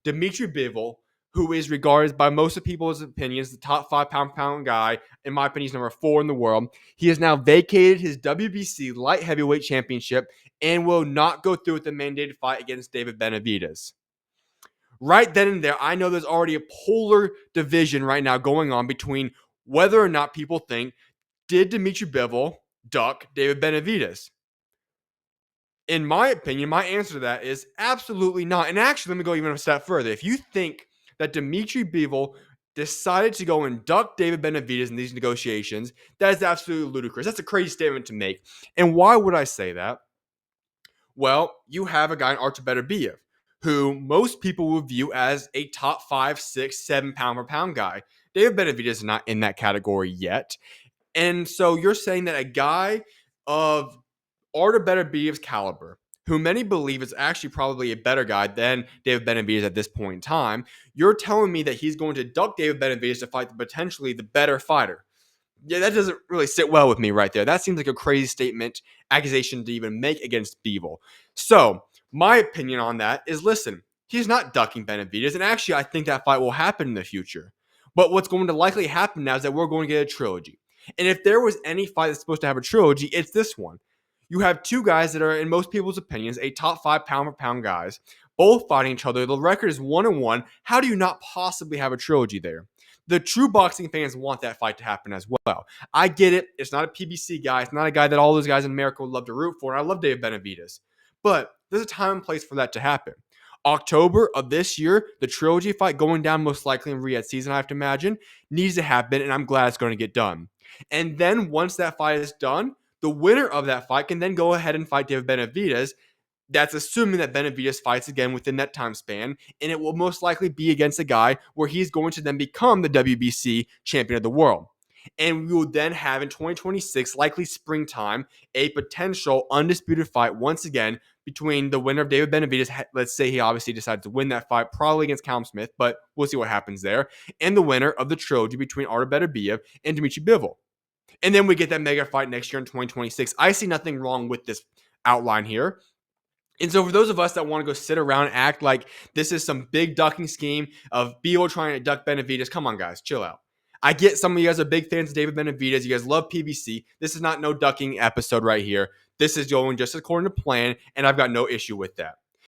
Dmitry Bivol, who is regarded by most of people's opinions the top 5 pound-for-pound guy. In my opinion, he's number 4 in the world. He has now vacated his WBC light heavyweight championship and will not go through with the mandated fight against David Benavidez. Right then and there, I know there's already a polar division right now going on between whether or not people think, did Dmitry Bivol duck David Benavidez? In my opinion, my answer to that is absolutely not. And actually, let me go even a step further. If you think that Dmitry Bivol decided to go and duck David Benavidez in these negotiations, that is absolutely ludicrous. That's a crazy statement to make. And why would I say that? Well, you have a guy in Artur Beterbiev, who most people will view as a top 5, 6, 7 pound for pound guy. David Benavidez is not in that category yet. And so you're saying that a guy of Artur Beterbiev's caliber, who many believe is actually probably a better guy than David Benavidez at this point in time, you're telling me that he's going to duck David Benavidez to fight potentially the better fighter. Yeah, that doesn't really sit well with me right there. That seems like a crazy statement, accusation to even make against Bivol. So, my opinion on that is, listen, he's not ducking Benavidez, and actually I think that fight will happen in the future. But what's going to likely happen now is that we're going to get a trilogy. And if there was any fight that's supposed to have a trilogy, it's this one. You have two guys that are, in most people's opinions, a top 5 pound for pound guys, both fighting each other. The record is 1-1. How do you not possibly have a trilogy there? The true boxing fans want that fight to happen as well. I get it. It's not a PBC guy. It's not a guy that all those guys in America would love to root for. And I love David Benavidez. But there's a time and place for that to happen. October of this year, the trilogy fight going down most likely in Riyadh season, I have to imagine, needs to happen. And I'm glad it's going to get done. And then once that fight is done, the winner of that fight can then go ahead and fight David Benavidez. That's assuming that Benavidez fights again within that time span, and it will most likely be against a guy where he's going to then become the WBC champion of the world. And we will then have in 2026, likely springtime, a potential undisputed fight once again between the winner of David Benavidez. Let's say he obviously decides to win that fight, probably against Callum Smith, but we'll see what happens there. And the winner of the trilogy between Artur Beterbiev and Dmitry Bivol. And then we get that mega fight next year in 2026. I see nothing wrong with this outline here. And so for those of us that want to go sit around and act like this is some big ducking scheme of Bivol trying to duck Benavidez, come on, guys, chill out. I get some of you guys are big fans of David Benavidez. You guys love PBC. This is not no ducking episode right here. This is going just according to plan, and I've got no issue with that.